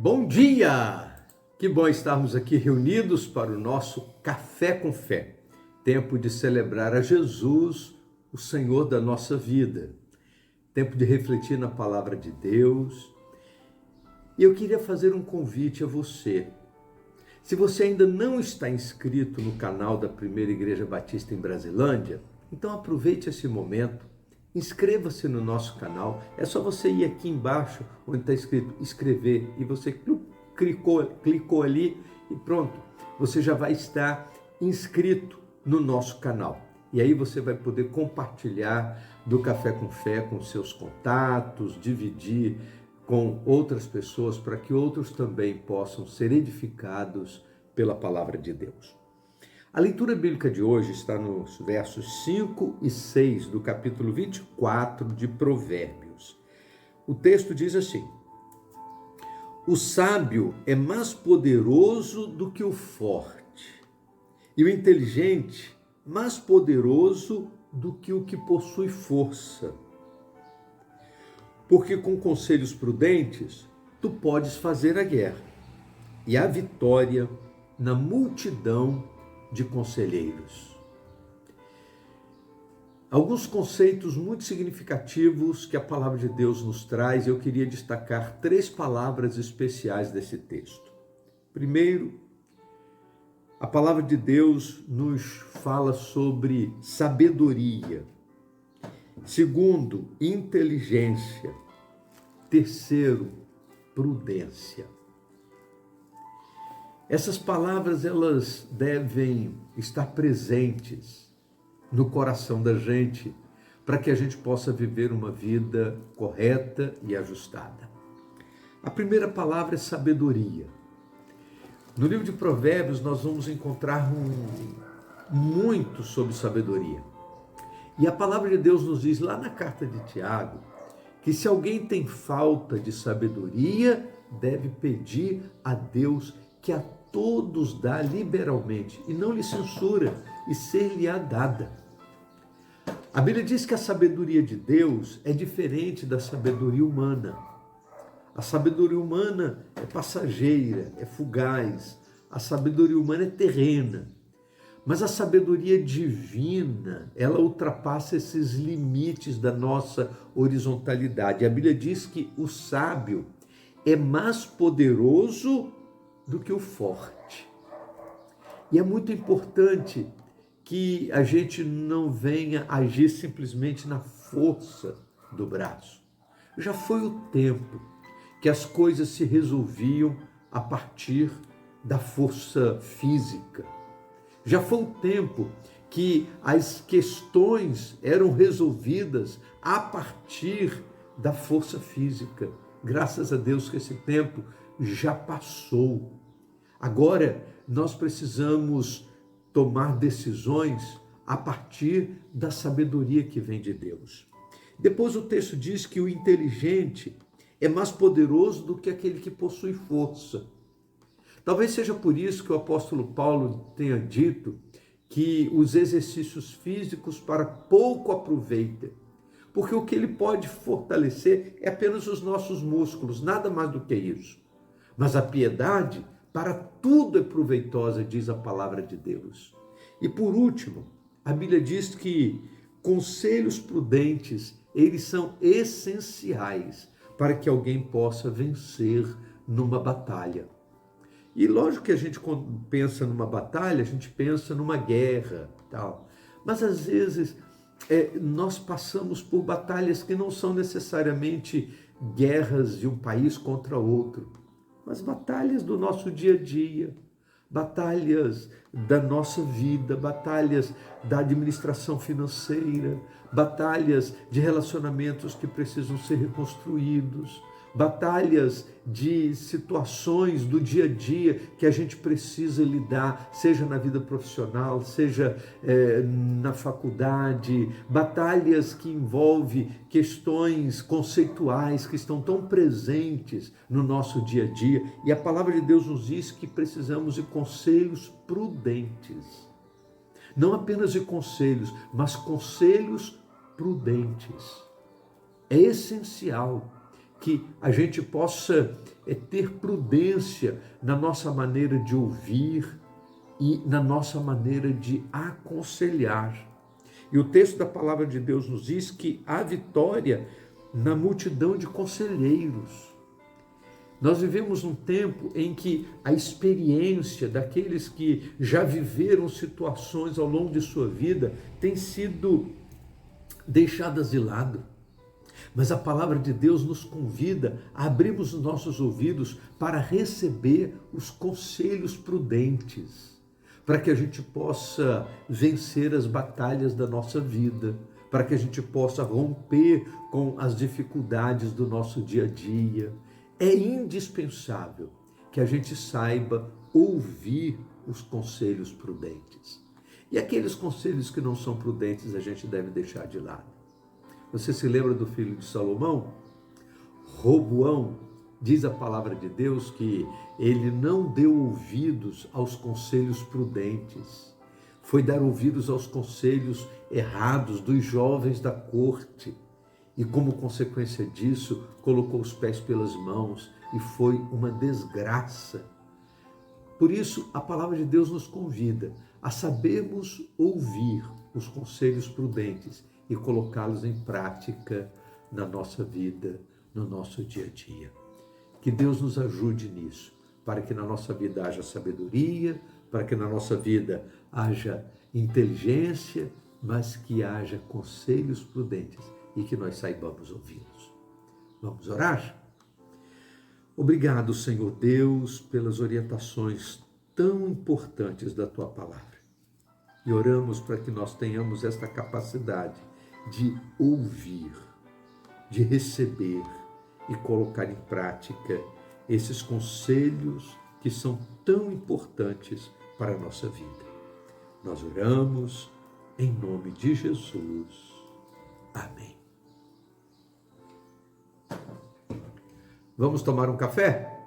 Bom dia! Que bom estarmos aqui reunidos para o nosso Café com Fé. Tempo de celebrar a Jesus, o Senhor da nossa vida. Tempo de refletir na palavra de Deus. E eu queria fazer um convite a você. Se você ainda não está inscrito no canal da Primeira Igreja Batista em Brasilândia, então aproveite esse momento. Inscreva-se no nosso canal, é só você ir aqui embaixo onde está escrito inscrever e você clicou ali e pronto, você já vai estar inscrito no nosso canal. E aí você vai poder compartilhar do Café com Fé com seus contatos, dividir com outras pessoas para que outros também possam ser edificados pela palavra de Deus. A leitura bíblica de hoje está nos versos 5 e 6 do capítulo 24 de Provérbios. O texto diz assim: o sábio é mais poderoso do que o forte, e o inteligente mais poderoso do que o que possui força. Porque com conselhos prudentes tu podes fazer a guerra, e a vitória na multidão de conselheiros. Alguns conceitos muito significativos que a palavra de Deus nos traz, eu queria destacar 3 palavras especiais desse texto. Primeiro, a palavra de Deus nos fala sobre sabedoria. Segundo, inteligência. Terceiro, prudência. Essas palavras, elas devem estar presentes no coração da gente para que a gente possa viver uma vida correta e ajustada. A primeira palavra é sabedoria. No livro de Provérbios nós vamos encontrar muito sobre sabedoria. E a palavra de Deus nos diz lá na carta de Tiago que se alguém tem falta de sabedoria, deve pedir a Deus que a todos dá liberalmente e não lhe censura e ser-lhe-á dada. A Bíblia diz que a sabedoria de Deus é diferente da sabedoria humana. A sabedoria humana é passageira, é fugaz. A sabedoria humana é terrena. Mas a sabedoria divina, ela ultrapassa esses limites da nossa horizontalidade. A Bíblia diz que o sábio é mais poderoso do que o forte. E é muito importante que a gente não venha agir simplesmente na força do braço. Já foi o tempo que as coisas se resolviam a partir da força física. Já foi o tempo que as questões eram resolvidas a partir da força física. Graças a Deus que esse tempo já passou. Agora nós precisamos tomar decisões a partir da sabedoria que vem de Deus. Depois o texto diz que o inteligente é mais poderoso do que aquele que possui força. Talvez seja por isso que o apóstolo Paulo tenha dito que os exercícios físicos para pouco aproveitam, porque o que ele pode fortalecer é apenas os nossos músculos, nada mais do que isso. Mas a piedade para tudo é proveitosa, diz a palavra de Deus. E por último, a Bíblia diz que conselhos prudentes, eles são essenciais para que alguém possa vencer numa batalha. E lógico que a gente, quando pensa numa batalha, a gente pensa numa guerra, tal. Mas às vezes nós passamos por batalhas que não são necessariamente guerras de um país contra outro, mas batalhas do nosso dia a dia, batalhas da nossa vida, batalhas da administração financeira, batalhas de relacionamentos que precisam ser reconstruídos, batalhas de situações do dia a dia que a gente precisa lidar, seja na vida profissional, seja na faculdade, batalhas que envolvem questões conceituais que estão tão presentes no nosso dia a dia. E a palavra de Deus nos diz que precisamos de conselhos prudentes. Não apenas de conselhos, mas conselhos prudentes. É essencial que a gente possa ter prudência na nossa maneira de ouvir e na nossa maneira de aconselhar. E o texto da palavra de Deus nos diz que há vitória na multidão de conselheiros. Nós vivemos um tempo em que a experiência daqueles que já viveram situações ao longo de sua vida tem sido deixadas de lado. Mas a palavra de Deus nos convida a abrirmos os nossos ouvidos para receber os conselhos prudentes, para que a gente possa vencer as batalhas da nossa vida, para que a gente possa romper com as dificuldades do nosso dia a dia. É indispensável que a gente saiba ouvir os conselhos prudentes. E aqueles conselhos que não são prudentes a gente deve deixar de lado. Você se lembra do filho de Salomão? Roboão, diz a palavra de Deus que ele não deu ouvidos aos conselhos prudentes. Foi dar ouvidos aos conselhos errados dos jovens da corte. E como consequência disso, colocou os pés pelas mãos e foi uma desgraça. Por isso, a palavra de Deus nos convida a sabermos ouvir os conselhos prudentes e colocá-los em prática na nossa vida, no nosso dia a dia. Que Deus nos ajude nisso, para que na nossa vida haja sabedoria, para que na nossa vida haja inteligência, mas que haja conselhos prudentes e que nós saibamos ouvi-los. Vamos orar? Obrigado, Senhor Deus, pelas orientações tão importantes da Tua palavra. E oramos para que nós tenhamos esta capacidade de ouvir, de receber e colocar em prática esses conselhos que são tão importantes para a nossa vida. Nós oramos em nome de Jesus. Amém. Vamos tomar um café?